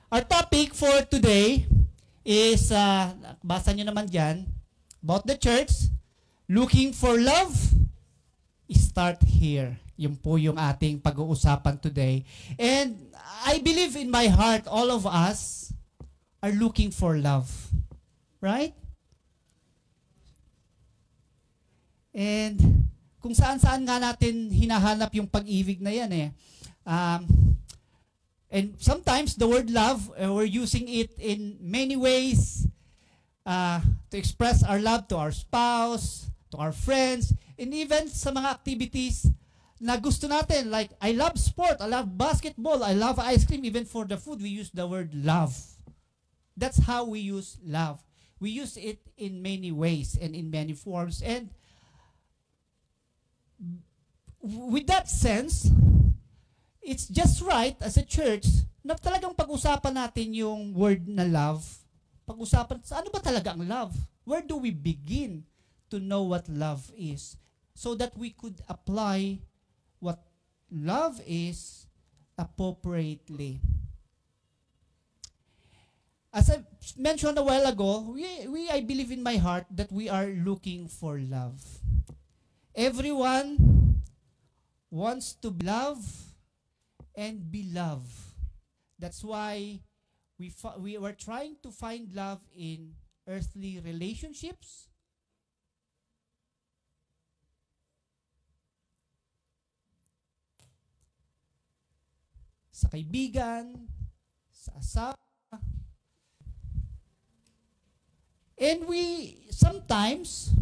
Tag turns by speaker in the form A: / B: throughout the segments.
A: Our topic for today is, basa nyo naman dyan, about the church, looking for love, start here. Yun po yung ating pag-uusapan today. And I believe in my heart, all of us are looking for love. Right? And kung saan-saan nga natin hinahanap yung pag-ibig na yan eh. And sometimes the word love, we're using it in many ways to express our love to our spouse, to our friends, and even sa mga activities na gusto natin. Like, I love sport, I love basketball, I love ice cream. Even for the food, we use the word love. That's how we use love. We use it in many ways and in many forms. And with that sense, it's just right as a church na talagang pag-usapan natin yung word na love. Pag-usapan, ano ba talaga ang love? Where do we begin to know what love is? So that we could apply what love is appropriately. As I mentioned a while ago, I believe in my heart that we are looking for love. Everyone wants to love and be loved. That's why we were trying to find love in earthly relationships, sa kaibigan, sa asawa. And sometimes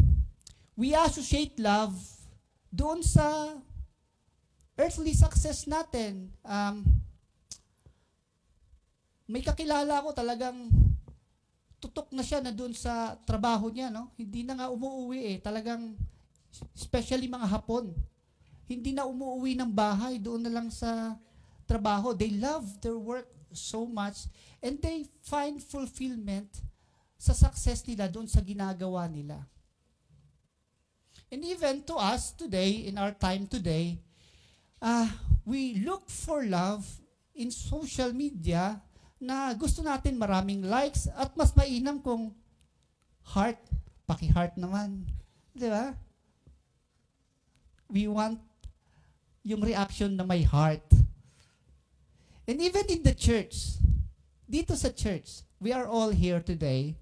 A: we associate love doon sa earthly success natin. May kakilala ko talagang tutok na siya na doon sa trabaho niya, no? Hindi na nga umuuwi eh. Talagang, especially mga Hapon, hindi na umuuwi ng bahay, doon na lang sa trabaho. They love their work so much and they find fulfillment sa success nila doon sa ginagawa nila. And even to us today, in our time today, we look for love in social media na gusto natin maraming likes at mas mainam kung heart, paki-heart naman. Di ba? We want yung reaction na may heart. And even in the church, dito sa church, we are all here today,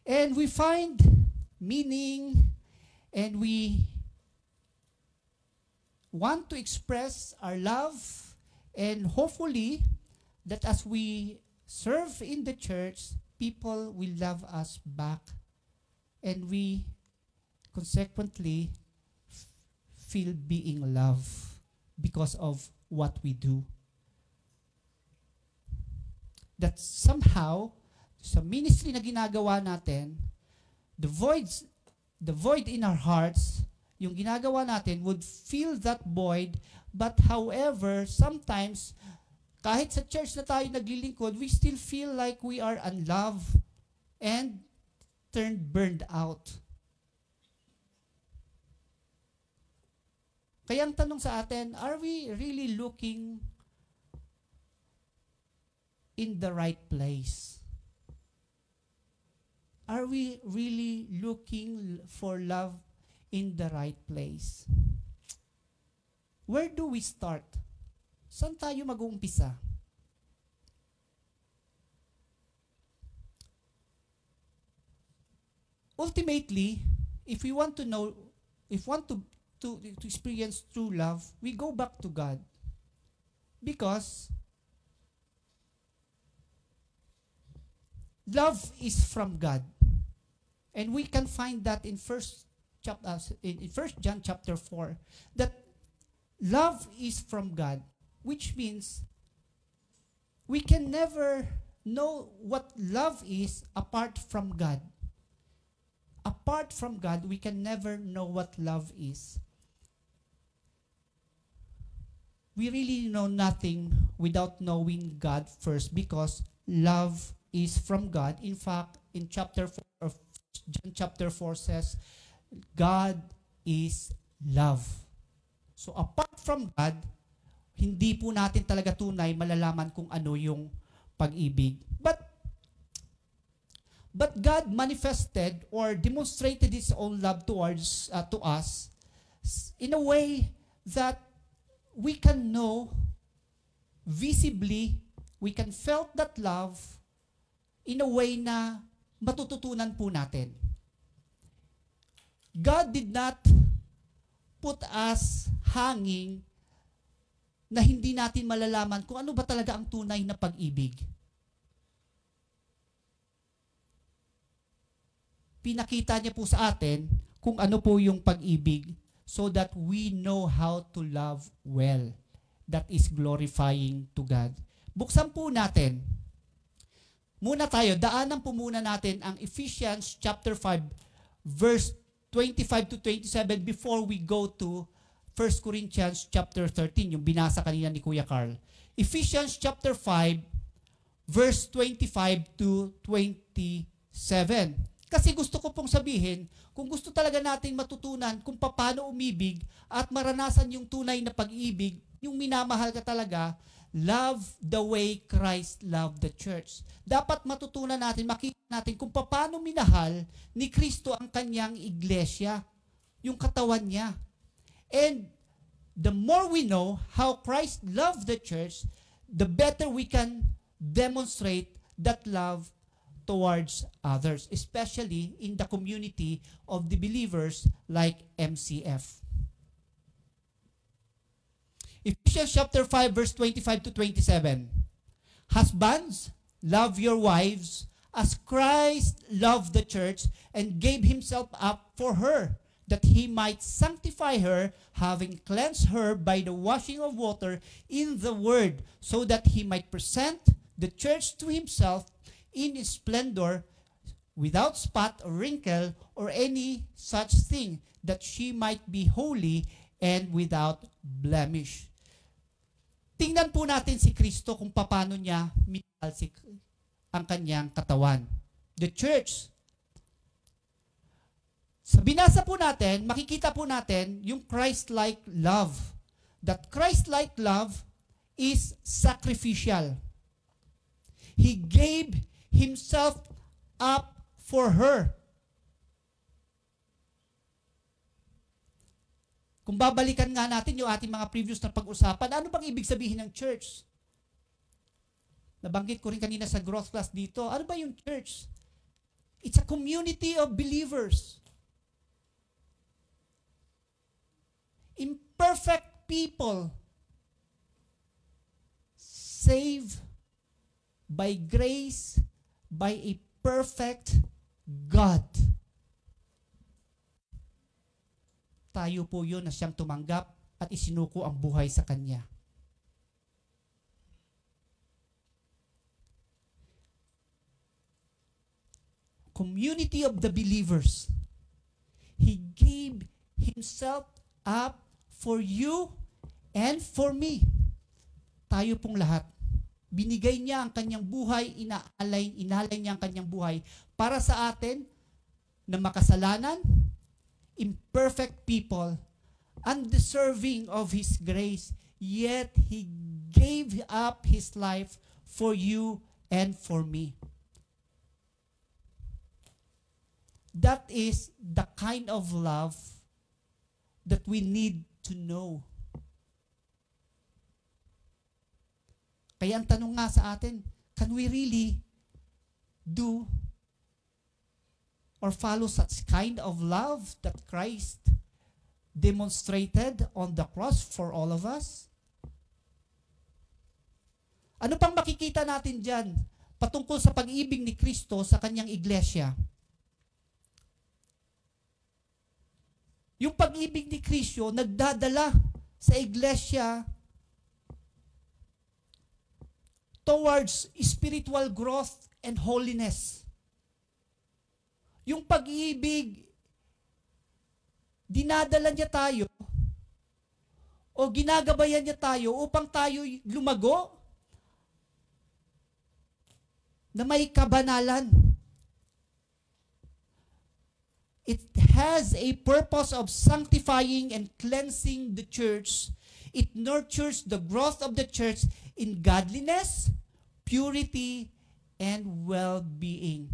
A: and we find meaning, and we want to express our love, and hopefully, that as we serve in the church, people will love us back, and we consequently feel being loved because of what we do. That somehow, sa ministry na ginagawa natin, the void in our hearts, yung ginagawa natin would fill that void, but however, sometimes, kahit sa church na tayo naglilingkod, we still feel like we are unloved and burned out. Kaya ang tanong sa atin, are we really looking in the right place? Are we really looking for love in the right place? Where do we start? Saan tayo mag-uumpisa? Ultimately, if we want to know, if we want to experience true love, we go back to God. Because love is from God. And we can find that in 1 John chapter 4, that love is from God, which means we can never know what love is apart from God. Apart from God, we can never know what love is. We really know nothing without knowing God first, because love is from God. In fact, in chapter 4 of John chapter 4 says, God is love. So apart from God, hindi po natin talaga tunay malalaman kung ano yung pag-ibig. But God manifested or demonstrated His own love towards to us in a way that we can know visibly, we can felt that love in a way na matututunan po natin. God did not put us hanging na hindi natin malalaman kung ano ba talaga ang tunay na pag-ibig. Pinakita niya po sa atin kung ano po yung pag-ibig so that we know how to love well. That is glorifying to God. Buksan po natin. Muna tayo, daanan po muna natin ang Ephesians chapter 5 verse 25 to 27 before we go to 1 Corinthians chapter 13, yung binasa kanina ni Kuya Carl. Ephesians chapter 5 verse 25 to 27. Kasi gusto ko pong sabihin, kung gusto talaga natin matutunan kung paano umibig at maranasan yung tunay na pag-ibig, yung minamahal ka talaga, love the way Christ loved the church. Dapat matutunan natin, makita natin kung paano minahal ni Kristo ang kanyang iglesia, yung katawan niya. And the more we know how Christ loved the church, the better we can demonstrate that love towards others, especially in the community of the believers like MCF. Ephesians chapter 5 verse 25 to 27. Husbands, love your wives as Christ loved the church and gave himself up for her, that he might sanctify her, having cleansed her by the washing of water in the word, so that he might present the church to himself in its splendor, without spot or wrinkle or any such thing, that she might be holy and without blemish. Tingnan po natin si Kristo kung paano niya minahal ang kanyang katawan. The church. Sa binasa po natin, makikita po natin yung Christ-like love. That Christ-like love is sacrificial. He gave himself up for her. Kung babalikan nga natin yung ating mga previous na pag-usapan, ano bang ibig sabihin ng church? Nabanggit ko rin kanina sa growth class dito. Ano ba yung church? It's a community of believers. Imperfect people saved by grace by a perfect God. Tayo po yun na siyang tumanggap at isinuko ang buhay sa Kanya. Community of the believers. He gave himself up for you and for me. Tayo pong lahat. Binigay niya ang kanyang buhay, inalay niya ang kanyang buhay para sa atin na makasalanan, imperfect people, undeserving of His grace, yet He gave up His life for you and for me. That is the kind of love that we need to know. Kaya ang tanong nga sa atin, can we really do or follow such kind of love that Christ demonstrated on the cross for all of us? Ano pang makikita natin dyan patungkol sa pag-ibig ni Kristo sa kanyang iglesia? Yung pag-ibig ni Kristo nagdadala sa iglesia towards spiritual growth and holiness. Yung pag-ibig, dinadala niya tayo o ginagabayan niya tayo upang tayo lumago na may kabanalan. It has a purpose of sanctifying and cleansing the church. It nurtures the growth of the church in godliness, purity, and well-being.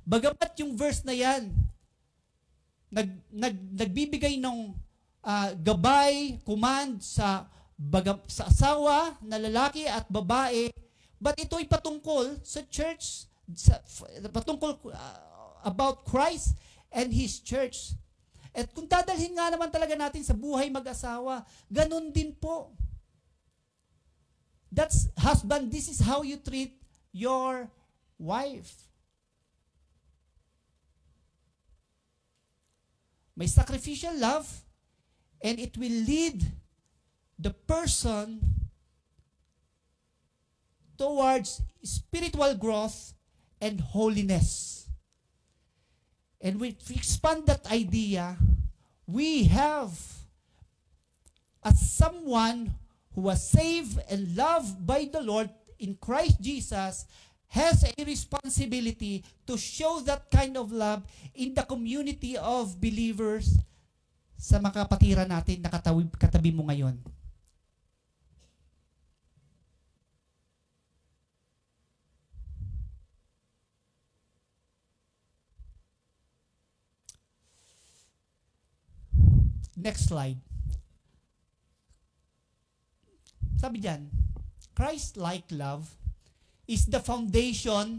A: Bagamat yung verse na yan, nagbibigay ng gabay, command sa asawa na lalaki at babae, but ito ay patungkol sa church, patungkol about Christ and His church. At kung dadalhin nga naman talaga natin sa buhay mag-asawa, ganun din po. That's husband, this is how you treat your wife. May sacrificial love, and it will lead the person towards spiritual growth and holiness. And if we expand that idea, we have as someone who was saved and loved by the Lord in Christ Jesus has a responsibility to show that kind of love in the community of believers sa mga kapatiran natin na katabi mo ngayon. Next slide. Sabi diyan, Christ-like love is the foundation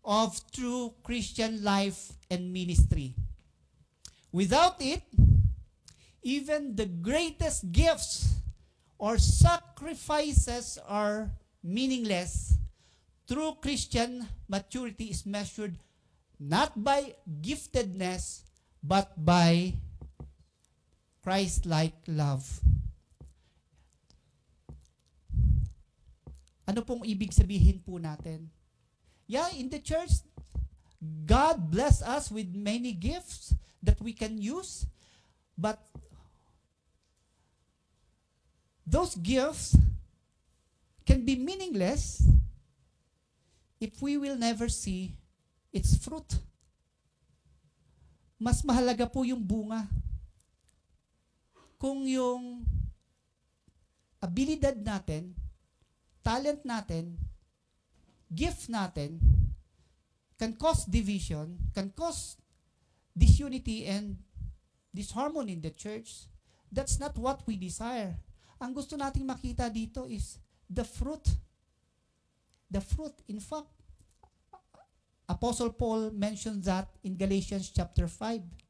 A: of true Christian life and ministry. Without it, even the greatest gifts or sacrifices are meaningless. True Christian maturity is measured not by giftedness, but by Christ-like love. Ano pong ibig sabihin po natin? Yeah, in the church, God bless us with many gifts that we can use, but those gifts can be meaningless if we will never see its fruit. Mas mahalaga po yung bunga. Kung yung abilidad natin, talent natin, gift natin, can cause division, can cause disunity and disharmony in the church, that's not what we desire. Ang gusto nating makita dito is the fruit. The fruit. In fact, Apostle Paul mentioned that in Galatians chapter 5.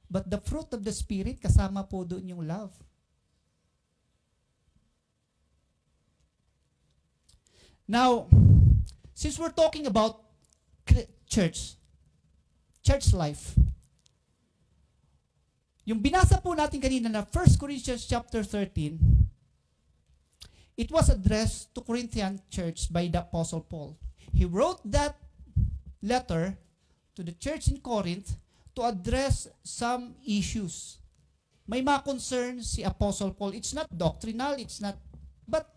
A: But the fruit of the Spirit, kasama po doon yung love. Now, since we're talking about church life, yung binasa po natin kanina na 1 Corinthians chapter 13, it was addressed to Corinthian church by the Apostle Paul. He wrote that letter to the church in Corinth to address some issues. May mga concerns si Apostle Paul. It's not doctrinal, but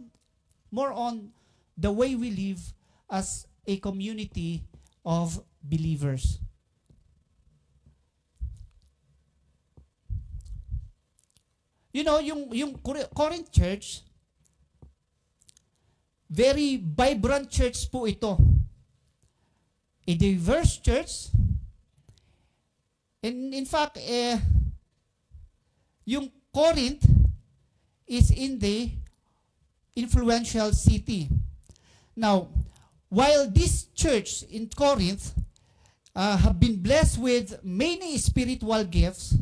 A: more on the way we live as a community of believers. You know, yung Corinth church, very vibrant church po ito. A diverse church. And in fact, yung Corinth is in the influential city. Now, while this church in Corinth have been blessed with many spiritual gifts,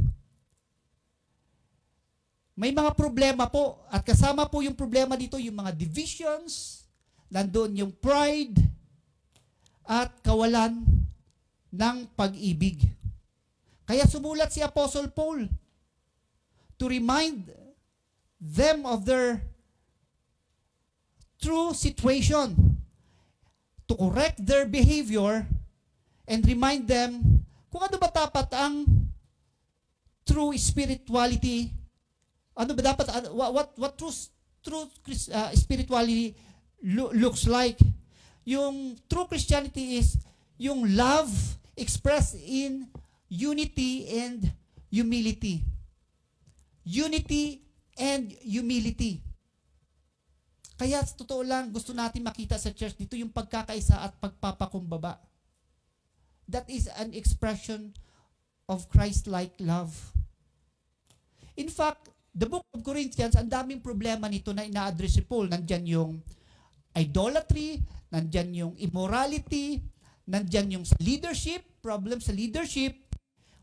A: may mga problema po, at kasama po yung problema dito, yung mga divisions, nandoon yung pride, at kawalan ng pag-ibig. Kaya sumulat si Apostle Paul to remind them of their true situation, to correct their behavior, and remind them kung ano ba dapat ang true spirituality. Ano ba dapat, what true spirituality looks like? Yung true Christianity is yung love expressed in unity and humility. Unity and humility. Kaya sa totoo lang, gusto natin makita sa church dito yung pagkakaisa at pagpapakumbaba. That is an expression of Christ-like love. In fact, the book of Corinthians, ang daming problema nito na ina-address si Paul. Nandyan yung idolatry, nandyan yung immorality, nandyan yung sa leadership, problem sa leadership,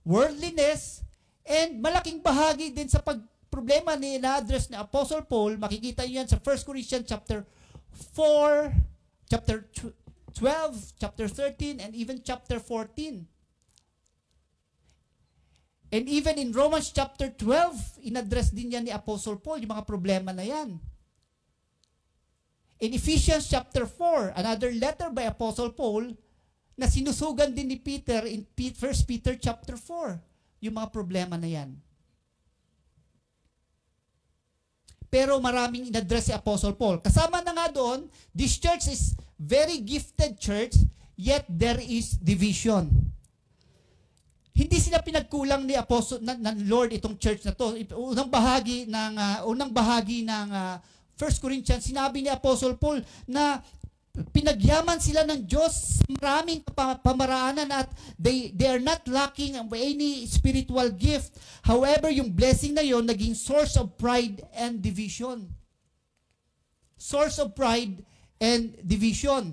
A: worldliness, and malaking bahagi din sa problema ni ina-address ni Apostle Paul. Makikita niyo yan sa 1 Corinthians chapter 4, chapter 12, chapter 13, and even chapter 14. And even in Romans chapter 12, in-address din yan ni Apostle Paul, yung mga problema na yan. In Ephesians chapter 4, another letter by Apostle Paul, na sinusugan din ni Peter in 1 Peter chapter 4, yung mga problema na yan. Pero maraming in-address si Apostle Paul. Kasama na nga doon, this church is very gifted church, yet there is division. Hindi sila pinagkulang ni Apostle ng Lord itong church na to. Unang bahagi ng 1 Corinthians, sinabi ni Apostle Paul na pinagyaman sila ng Diyos sa maraming pamaraanan at they are not lacking any spiritual gift. However, yung blessing na yon naging source of pride and division. Source of pride and division.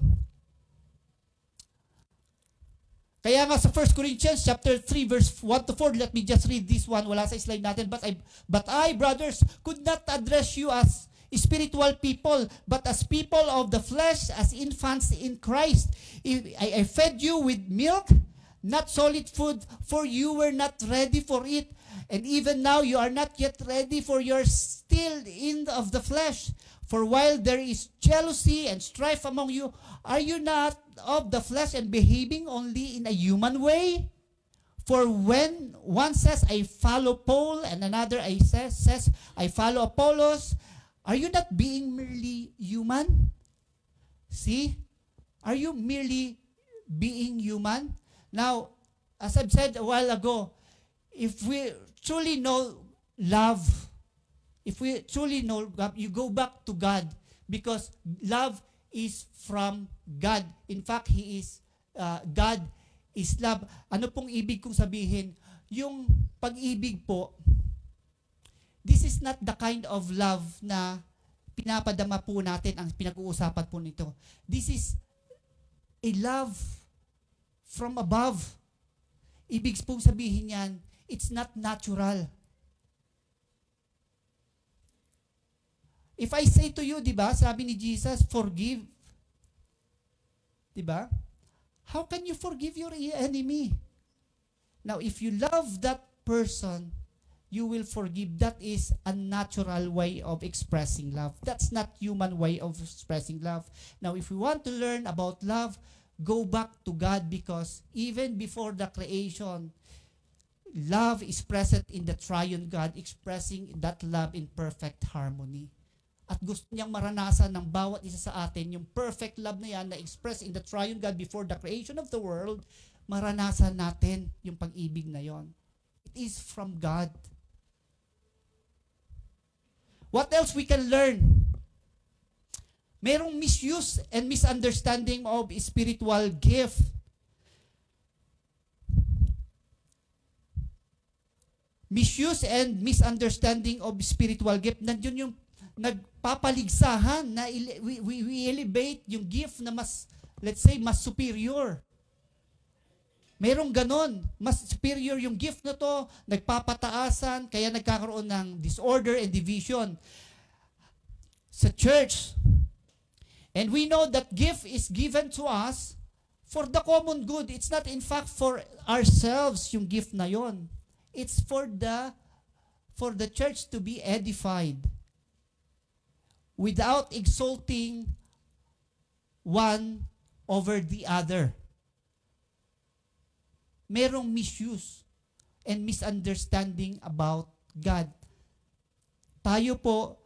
A: Kaya nga sa 1 Corinthians chapter 3 verse 1 to 4, let me just read this one. Wala sa slide natin. But I, brothers, could not address you as spiritual people, but as people of the flesh, as infants in Christ. I fed you with milk, not solid food, for you were not ready for it. And even now you are not yet ready, for you are still in of the flesh. For while there is jealousy and strife among you, are you not of the flesh and behaving only in a human way? For when one says, I follow Paul, and another says, I follow Apollos, are you not being merely human? See? Are you merely being human? Now, as I've said a while ago, if we truly know love, if we truly know God, you go back to God because love is from God. In fact, God is love. Ano pong ibig kong sabihin? Yung pag-ibig po, this is not the kind of love na pinapadama po natin ang pinag-uusapan po nito. This is a love from above. Ibig pong sabihin yan, it's not natural. If I say to you, di ba, sabi ni Jesus, forgive. Di ba? How can you forgive your enemy? Now, if you love that person, you will forgive. That is a natural way of expressing love. That's not human way of expressing love. Now, if we want to learn about love, go back to God because even before the creation, love is present in the triune God, expressing that love in perfect harmony. At gusto niyang maranasan ng bawat isa sa atin, yung perfect love na yan na expressed in the triune God before the creation of the world, maranasan natin yung pag-ibig na yon. It is from God. What else we can learn? Merong misuse and misunderstanding of spiritual gift. Misuse and misunderstanding of spiritual gift. Nandiyon yung nagpapaligsahan na we elevate yung gift na mas, let's say, mas superior. Merong ganon, mas superior yung gift na to, nagpapataasan, kaya nagkakaroon ng disorder and division sa church. And we know that gift is given to us for the common good. It's not in fact for ourselves yung gift na yon. It's for the church to be edified without exalting one over the other. Merong misuse and misunderstanding about God. Tayo po,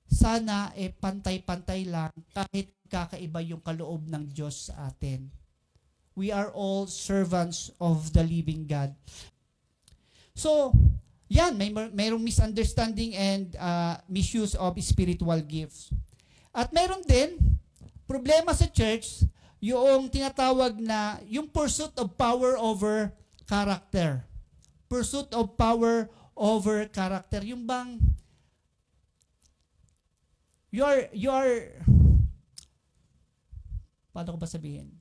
A: sana pantay-pantay lang kahit kakaiba yung kaloob ng Diyos sa atin. We are all servants of the living God. So, yan, mayroong misunderstanding and misuse of spiritual gifts. At meron din, problema sa church, yung tinatawag na, yung pursuit of power over character. Pursuit of power over character. Yung bang, you're, paano ko ba sabihin?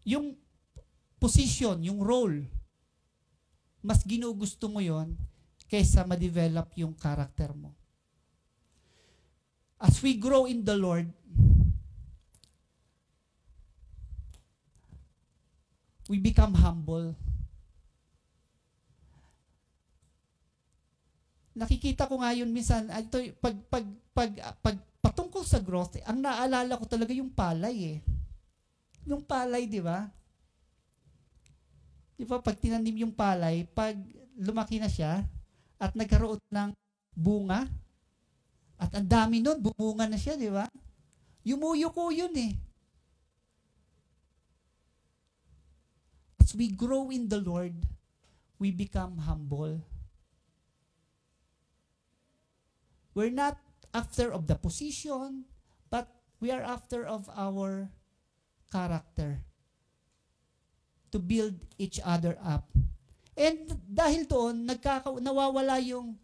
A: Yung position, yung role, mas ginugusto mo yon kaysa ma-develop yung character mo. As we grow in the Lord, we become humble. Nakikita ko nga yun minsan, ito, pag patungkol sa growth, ang naalala ko talaga yung palay eh. Yung palay, di ba? Di ba, pag tinanim yung palay, pag lumaki na siya, at nagkaroon ng bunga, at ang dami nun, bumunga na siya, di ba? Yumuyo ko yun eh. As we grow in the Lord, we become humble. We're not after of the position, but we are after of our character to build each other up. And dahil doon, nawawala yung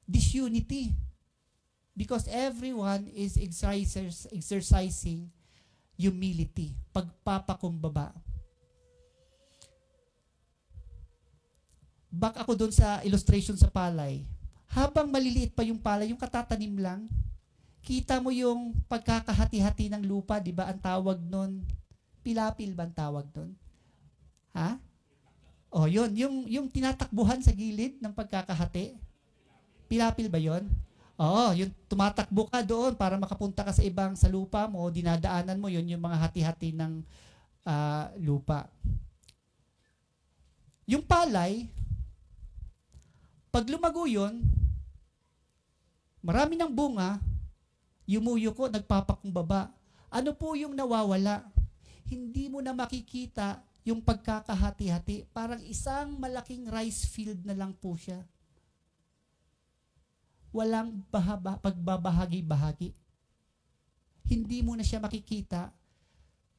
A: disunity because everyone is exercising humility, pagpapakumbaba. Back ako doon sa illustration sa palay. Habang maliliit pa yung palay, yung katatanim lang, kita mo yung pagkakahati-hati ng lupa, di ba? Ang tawag nun, pilapil ba ang tawag nun? Ha? Oh, yun. Yung tinatakbuhan sa gilid ng pagkakahati. Pilapil ba yun? Oo, yung tumatakbo ka doon para makapunta ka sa lupa mo, dinadaanan mo yun, yung mga hati-hati ng lupa. Yung palay, pag lumago yun, marami ng bunga, yumuyo ko, nagpapakumbaba. Ano po yung nawawala? Hindi mo na makikita yung pagkakahati-hati. Parang isang malaking rice field na lang po siya. Walang pagbabahagi-bahagi. Hindi mo na siya makikita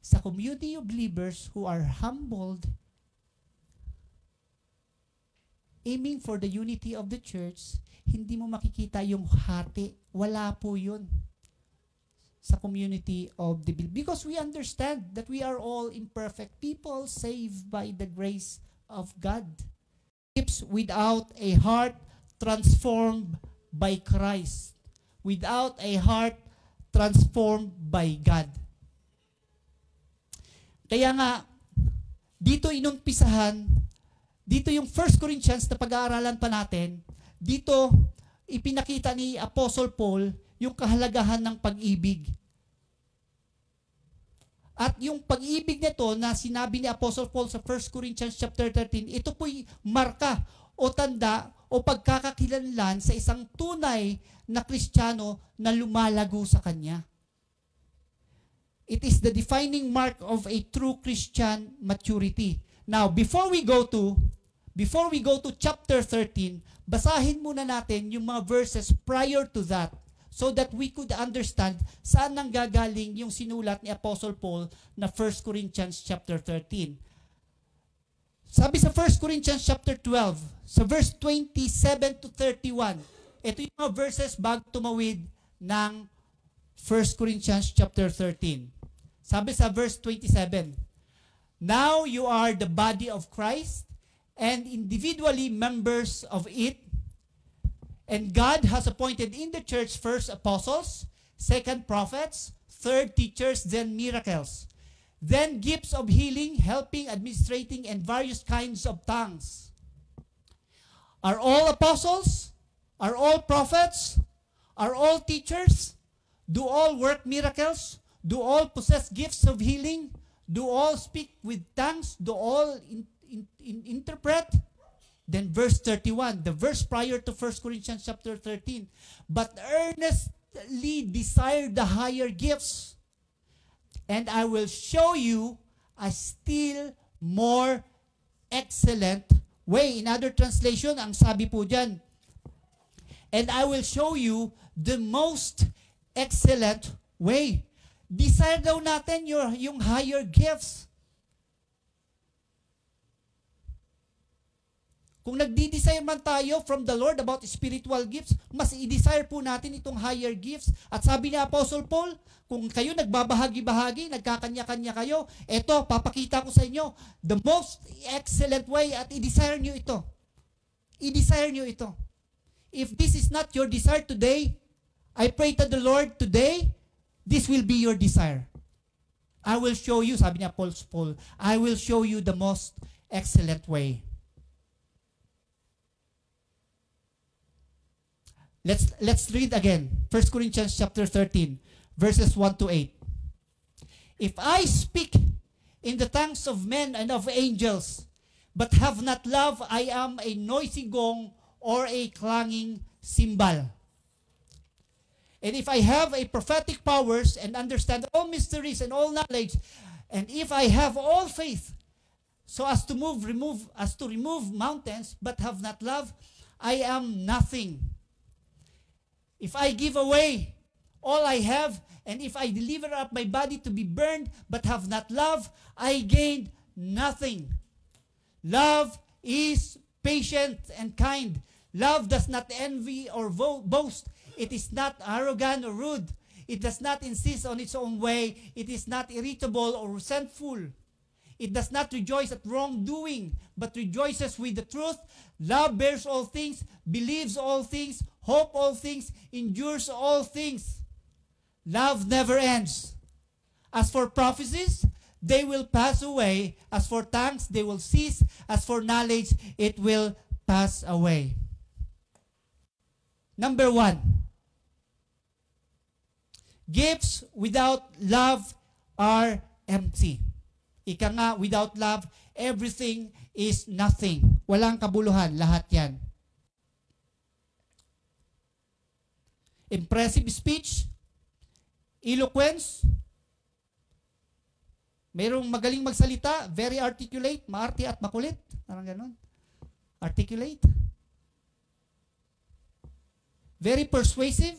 A: sa community of believers who are humbled, aiming for the unity of the church. Hindi mo makikita yung hati. Wala po yun sa community of the believers. Because we understand that we are all imperfect people saved by the grace of God. Without a heart transformed by Christ. Without a heart transformed by God. Kaya nga, dito inumpisahan, dito yung 1 Corinthians na pag-aaralan pa natin, dito ipinakita ni Apostle Paul yung kahalagahan ng pag-ibig. At yung pag-ibig nito na sinabi ni Apostle Paul sa 1 Corinthians chapter 13, ito po'y marka o tanda o pagkakakilanlan sa isang tunay na Kristiyano na lumalago sa kanya. It is the defining mark of a true Christian maturity. Now, before we go to chapter 13, basahin muna natin yung mga verses prior to that so that we could understand saan nanggagaling yung sinulat ni Apostle Paul na 1 Corinthians chapter 13. Sabi sa 1 Corinthians chapter 12, sa verse 27 to 31, ito yung mga verses bago tumawid ng 1 Corinthians chapter 13. Sabi sa verse 27, now you are the body of Christ and individually members of it. And God has appointed in the church first apostles, second prophets, third teachers, then miracles, then gifts of healing, helping, administrating, and various kinds of tongues. Are all apostles? Are all prophets? Are all teachers? Do all work miracles? Do all possess gifts of healing? Do all speak with tongues? Do all interpret? Then verse 31, the verse prior to 1 Corinthians chapter 13. But earnestly desire the higher gifts, and I will show you a still more excellent way. In other translation, ang sabi po dyan, and I will show you the most excellent way. Desire daw natin yung higher gifts. Kung nagdi-desire man tayo from the Lord about spiritual gifts, mas i-desire po natin itong higher gifts. At sabi ni Apostle Paul, kung kayo nagbabahagi-bahagi, nagkakanya-kanya kayo, eto, papakita ko sa inyo, the most excellent way at i-desire nyo ito. I-desire nyo ito. If this is not your desire today, I pray to the Lord today, this will be your desire. I will show you, sabi niya Paul, I will show you the most excellent way. Let's read again. 1 Corinthians chapter 13, verses 1 to 8. If I speak in the tongues of men and of angels, but have not love, I am a noisy gong or a clanging cymbal. And if I have a prophetic powers and understand all mysteries and all knowledge, and if I have all faith, so as to remove mountains, but have not love, I am nothing. If I give away all I have, and if I deliver up my body to be burned, but have not love, I gained nothing. Love is patient and kind. Love does not envy or boast. It is not arrogant or rude. It does not insist on its own way. It is not irritable or resentful. It does not rejoice at wrongdoing, but rejoices with the truth. Love bears all things, believes all things, hope all things, endures all things. Love never ends. As for prophecies, they will pass away. As for tongues, they will cease. As for knowledge, it will pass away. Number 1. Gifts without love are empty. Ika nga, without love, everything is nothing. Walang kabuluhan, lahat yan. Impressive speech, eloquence, mayroong magaling magsalita, very articulate, maarte at makulit. Parang ganun. Articulate. Very persuasive.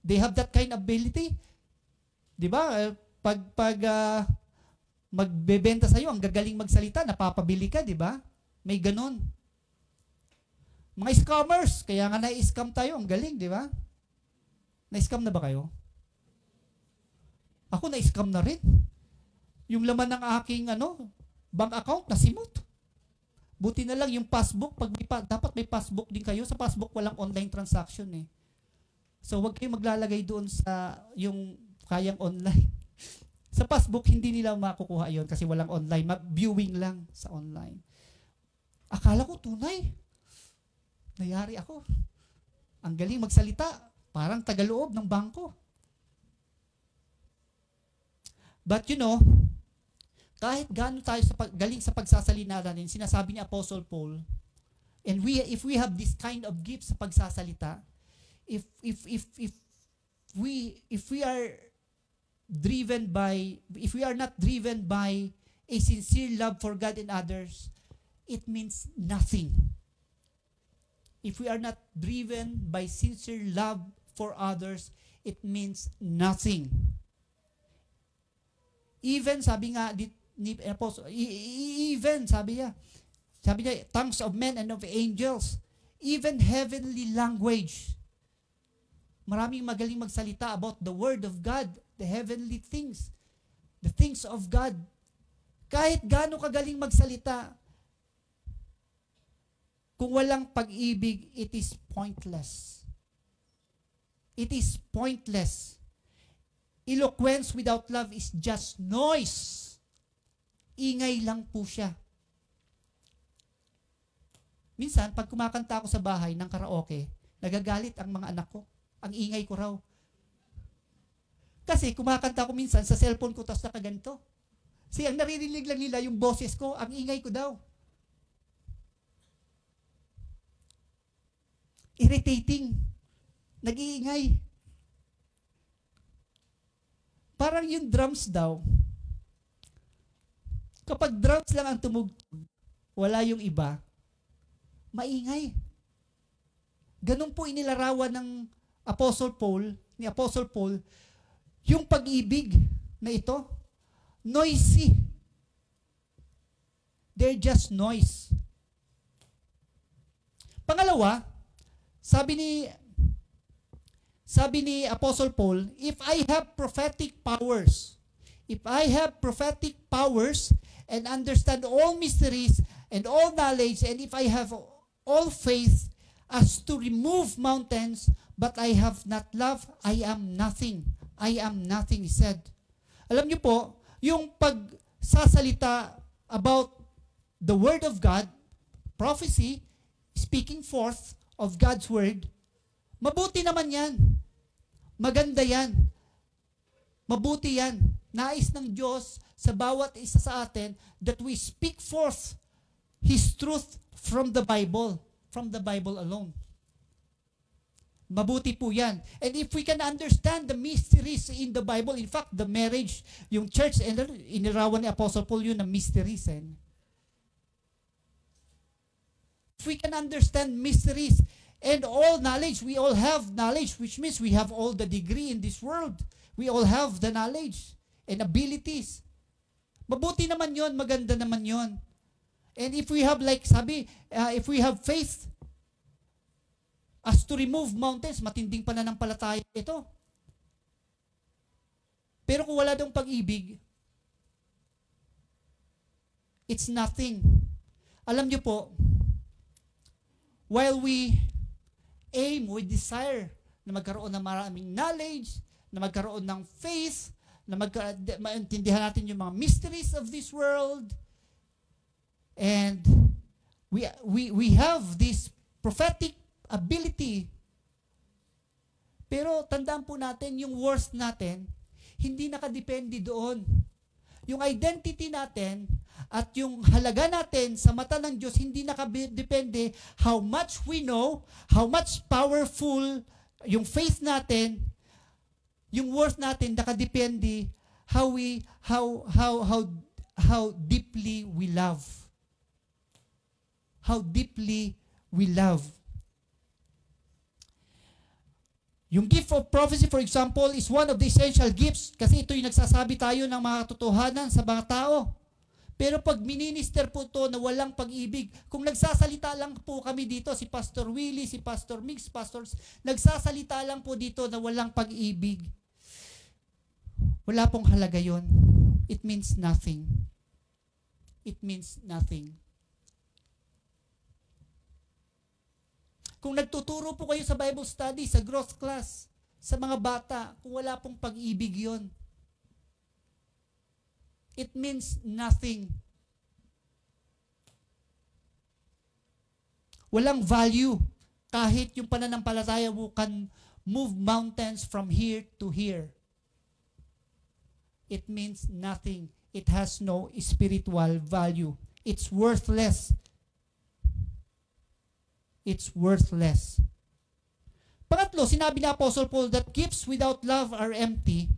A: They have that kind of ability. Di ba? Pag magbebenta sa'yo, ang gagaling magsalita, napapabili ka, di ba? May ganun. Mga scammers, kaya nga na-scam tayo, ang galing, di ba? Na-scam na ba kayo? Ako na-scam na rin. Yung laman ng aking bank account, nasimot. Buti na lang yung passbook, dapat may passbook din kayo. Sa passbook, walang online transaction eh. So, huwag kayong maglalagay doon sa yung kayang online. Sa passbook, hindi nila makukuha yon kasi walang online. Viewing lang sa online. Akala ko tunay. Nayari ako. Ang galing magsalita. Parang tagaloob ng bangko. But you know, kahit gaano tayo galing sa pagsasalita natin, sinasabi ni Apostle Paul, and if we have this kind of gift sa pagsasalita, if we are not driven by a sincere love for God and others, it means nothing. If we are not driven by sincere love for others, it means nothing. Even, sabi nga ni Apostle, sabi niya, tongues of men and of angels, even heavenly language. Maraming magaling magsalita about the Word of God, the heavenly things, the things of God. Kahit gaano kagaling magsalita, kung walang pag-ibig, it is pointless. It is pointless. Eloquence without love is just noise. Ingay lang po siya. Minsan, pag kumakanta ako sa bahay ng karaoke, nagagalit ang mga anak ko. Ang ingay ko raw. Kasi kumakanta ako minsan sa cellphone ko, tapos nakaganto. Kasi ang naririnig lang nila yung boses ko, ang ingay ko daw. Irritating. Nag-iingay. Parang yung drums daw, kapag drums lang ang tumugtog, wala yung iba, maingay. Ganun po inilarawan ng ni Apostle Paul, yung pag-ibig na ito, noisy. They're just noise. Pangalawa, sabi ni Apostle Paul, if I have prophetic powers and understand all mysteries and all knowledge, and if I have all faith as to remove mountains, but I have not love, I am nothing. I am nothing, he said. Alam niyo po, yung pagsasalita about the Word of God, prophecy, speaking forth of God's Word, mabuti naman yan. Maganda yan. Mabuti yan. Nais ng Diyos sa bawat isa sa atin that we speak forth His truth from the Bible alone. Mabuti po yan. And if we can understand the mysteries in the Bible, in fact, the marriage, yung church, inirawan ni Apostle Paul yun na mysteries. If we can understand mysteries and all knowledge, we all have knowledge, which means we have all the degree in this world. We all have the knowledge and abilities. Mabuti naman yon, maganda naman yon. And if we have, like if we have faith as to remove mountains, matinding pananampalataya ito. Pero kung wala dong pag-ibig, it's nothing. Alam niyo po, while we desire na magkaroon ng maraming knowledge, na magkaroon ng faith, na maintindihan natin yung mga mysteries of this world, and we have this prophetic ability. Pero tandaan po natin, yung worth natin, hindi nakadepende doon. Yung identity natin at yung halaga natin sa mata ng Diyos, hindi nakadepende how much we know, how much powerful yung faith natin, yung worth natin nakadepende how deeply we love. How deeply we love. Yung gift of prophecy, for example, is one of the essential gifts kasi ito yung nagsasabi tayo ng mga katotohanan sa mga tao. Pero pag minister po ito na walang pag-ibig, kung nagsasalita lang po kami dito, si Pastor Willie, si Pastor Mix, pastors, nagsasalita lang po dito na walang pag-ibig, wala pong halaga yon. It means nothing. It means nothing. Kung nagtuturo po kayo sa Bible study, sa growth class, sa mga bata, kung wala pong pag-ibig yon, it means nothing. Walang value. Kahit yung pananampalataya mo can move mountains from here to here. It means nothing. It has no spiritual value. It's worthless. It's worthless. Pangatlo, sinabi ni Apostle Paul that gifts without love are empty.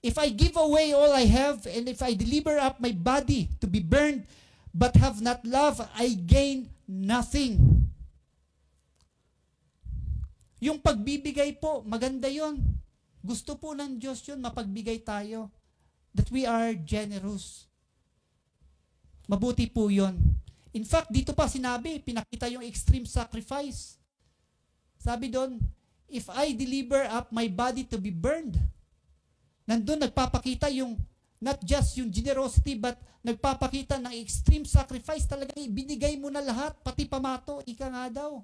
A: If I give away all I have, and if I deliver up my body to be burned, but have not love, I gain nothing. Yung pagbibigay po, maganda yon. Gusto po ng Diyos yun, mapagbigay tayo. That we are generous. Mabuti po yon. In fact, dito pa sinabi, pinakita yung extreme sacrifice. Sabi doon, if I deliver up my body to be burned, nandun nagpapakita yung, not just yung generosity, but nagpapakita ng extreme sacrifice. Talagang ibinigay mo na lahat, pati pamato, ika nga daw.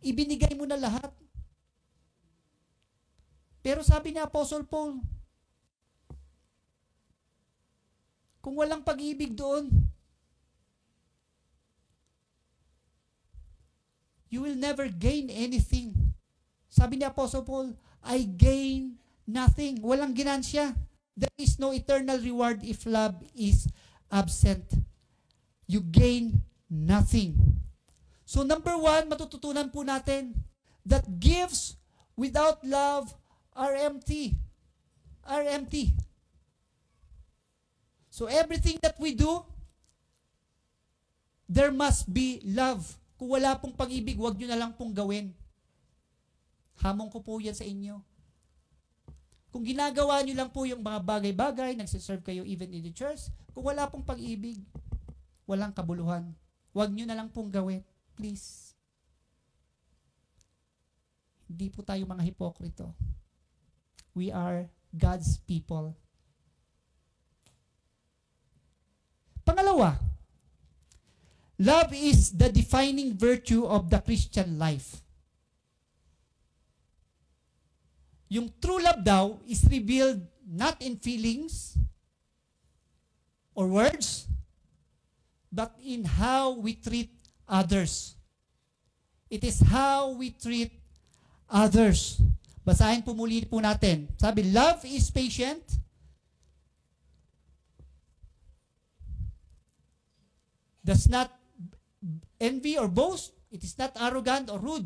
A: Ibinigay mo na lahat. Pero sabi ni Apostle Paul, kung walang pag-ibig doon, you will never gain anything. Sabi ni Apostle Paul, I gain nothing. Walang ginansya. There is no eternal reward if love is absent. You gain nothing. So number 1, matututunan po natin that gifts without love are empty. Are empty. So everything that we do, there must be love. Kung wala pong pag-ibig, huwag nyo na lang pong gawin. Hamon ko po yan sa inyo. Kung ginagawa nyo lang po yung mga bagay-bagay, nagsiserve kayo even in the church, kung wala pong pag-ibig, walang kabuluhan. Huwag nyo na lang pong gawin. Please. Hindi po tayo mga hipokrito. We are God's people. Pangalawa, love is the defining virtue of the Christian life. Yung true love daw is revealed not in feelings or words, but in how we treat others. It is how we treat others. Basahin po muli po natin. Sabi, love is patient, does not envy or boast, it is not arrogant or rude.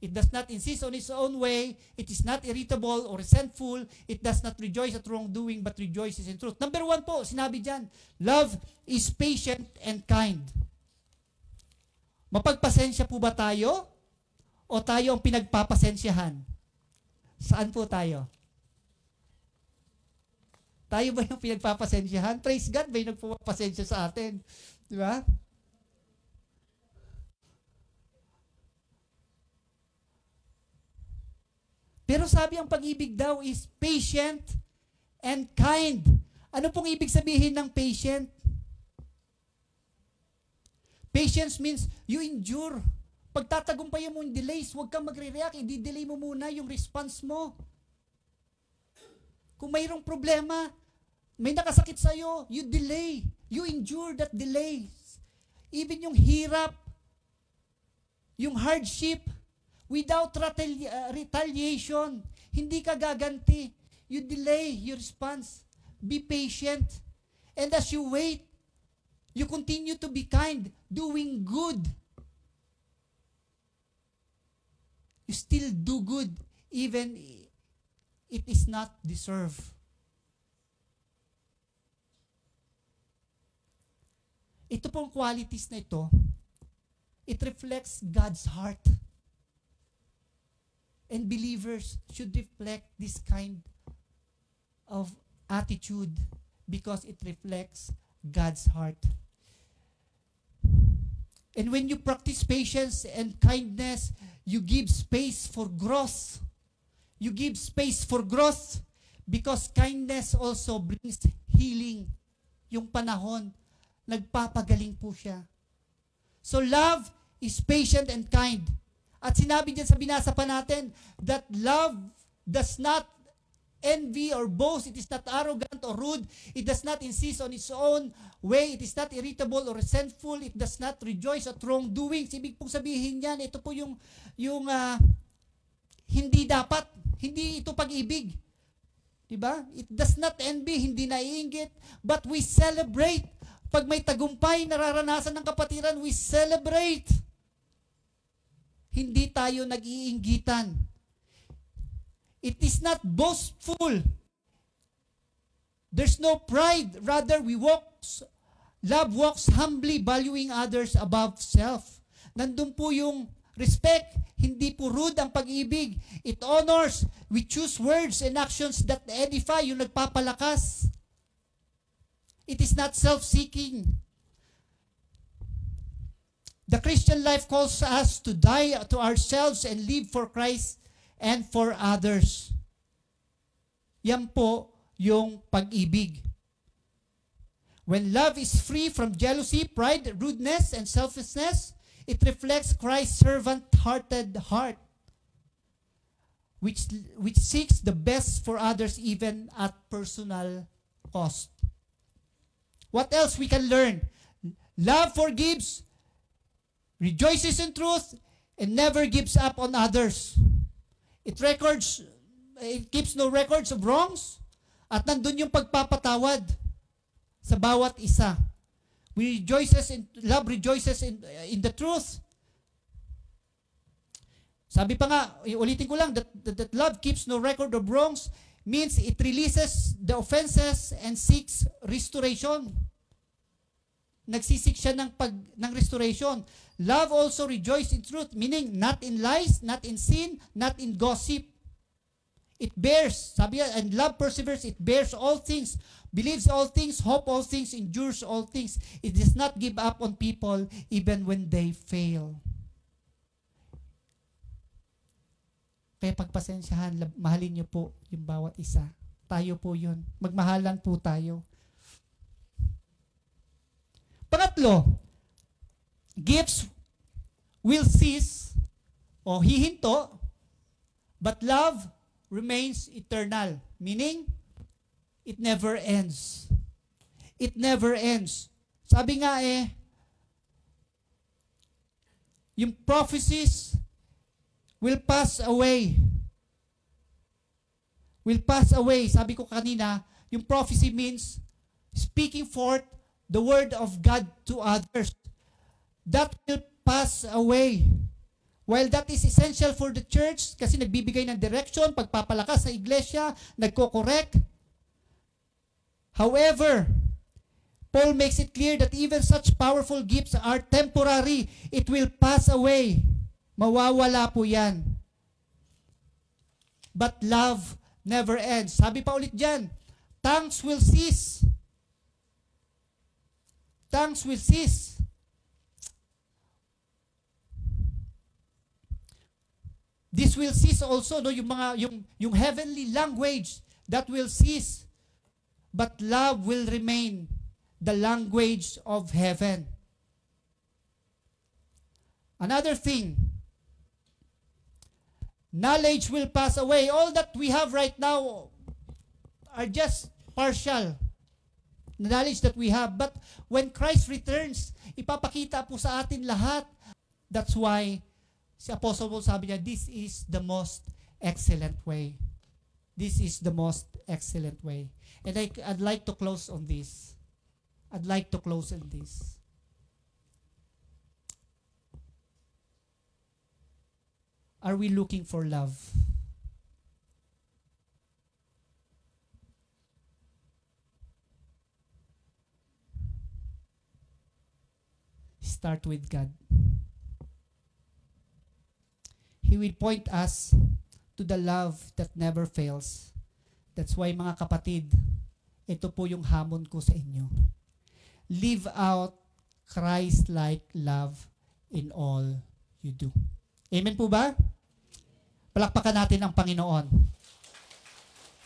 A: It does not insist on its own way. It is not irritable or resentful. It does not rejoice at wrongdoing, but rejoices in truth. Number 1 po, sinabi dyan, love is patient and kind. Mapagpasensya po ba tayo? O tayo ang pinagpapasensyahan? Saan po tayo? Tayo ba yung pinagpapasensyahan? Praise God, ba yung nagpapasensya sa atin? Di ba? Pero sabi ang pag-ibig daw is patient and kind. Ano pong ibig sabihin ng patient? Patience means you endure. Pagtatagumpayan mo yung delays, huwag kang magre-react, i-delay mo muna yung response mo. Kung mayroong problema, may nakasakit sa'yo, you delay. You endure that delay. Even yung hirap, yung hardship, without retaliation, hindi ka gaganti. You delay your response. Be patient. And as you wait, you continue to be kind, doing good. You still do good, even it is not deserved. Ito pong qualities na ito, it reflects God's heart. And believers should reflect this kind of attitude because it reflects God's heart. And when you practice patience and kindness, you give space for growth. You give space for growth because kindness also brings healing. Yung panahon, nagpapagaling po siya. So love is patient and kind. At sinabi dyan sa binasa pa natin that love does not envy or boast. It is not arrogant or rude. It does not insist on its own way. It is not irritable or resentful. It does not rejoice at wrongdoing. Ibig pong sabihin yan, ito po yung hindi dapat. Hindi ito pag-ibig. Diba? It does not envy, hindi naiinggit. But we celebrate. Pag may tagumpay, nararanasan ng kapatiran, we celebrate. Hindi tayo nag-iinggitan. It is not boastful. There's no pride. Rather, love walks humbly, valuing others above self. Nandun po yung respect. Hindi po rude ang pag-ibig. It honors. We choose words and actions that edify, yung nagpapalakas. It is not self-seeking. The Christian life calls us to die to ourselves and live for Christ and for others. Yan po yung pag-ibig. When love is free from jealousy, pride, rudeness, and selfishness, it reflects Christ's servant-hearted heart, which seeks the best for others even at personal cost. What else we can learn? Love forgives, rejoices in truth, and never gives up on others. It keeps no records of wrongs, at nandun yung pagpapatawad sa bawat isa. Love rejoices in the truth. Sabi pa nga, ulitin ko lang, that love keeps no record of wrongs means it releases the offenses and seeks restoration. nagsisik siya ng restoration. Love also rejoices in truth, meaning not in lies, not in sin, not in gossip. It bears, sabi niya, and love perseveres, it bears all things, believes all things, hope all things, endures all things. It does not give up on people even when they fail. Kaya pagpasensyahan, mahalin niyo po yung bawat isa. Tayo po yun. Magmahalan po tayo. Pangatlo, gifts will cease o hihinto, but love remains eternal. Meaning, it never ends. It never ends. Sabi nga yung prophecies will pass away. Will pass away. Sabi ko kanina, yung prophecy means speaking forth the word of God to others. That will pass away. While that is essential for the church, kasi nagbibigay ng direction, pagpapalakas sa iglesia, nagko-correct. However, Paul makes it clear that even such powerful gifts are temporary. It will pass away. Mawawala po yan. But love never ends. Sabi pa ulit dyan, tongues will cease. Tongues will cease. This will cease also, no, yung heavenly language that will cease. But love will remain the language of heaven. Another thing, knowledge will pass away. All that we have right now are just partial knowledge that we have. But when Christ returns, ipapakita po sa atin lahat. That's why si Apostle Paul sabi niya, this is the most excellent way. This is the most excellent way. And I'd like to close on this. I'd like to close on this. Are we looking for love? Start with God. He will point us to the love that never fails. That's why, mga kapatid, ito po yung hamon ko sa inyo. Live out Christ-like love in all you do. Amen po ba? Palakpakan natin ang Panginoon.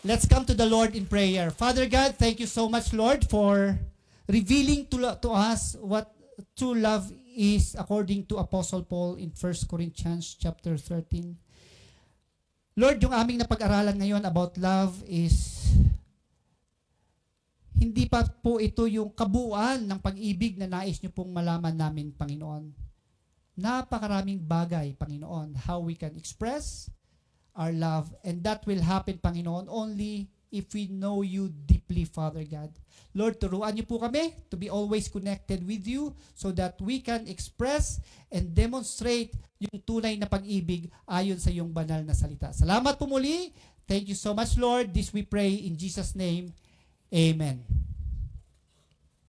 A: Let's come to the Lord in prayer. Father God, thank you so much, Lord, for revealing to us what true love is according to Apostle Paul in 1 Corinthians chapter 13. Lord, yung aming napag-aralan ngayon about love is hindi pa po ito yung kabuuan ng pag-ibig na nais niyo pong malaman namin, Panginoon. Napakaraming bagay, Panginoon, how we can express our love, and that will happen, Panginoon, only if we know you deeply, Father God. Lord, turuan niyo po kami to be always connected with you so that we can express and demonstrate yung tunay na pag-ibig ayon sa iyong banal na salita. Salamat po muli. Thank you so much, Lord. This we pray in Jesus' name. Amen.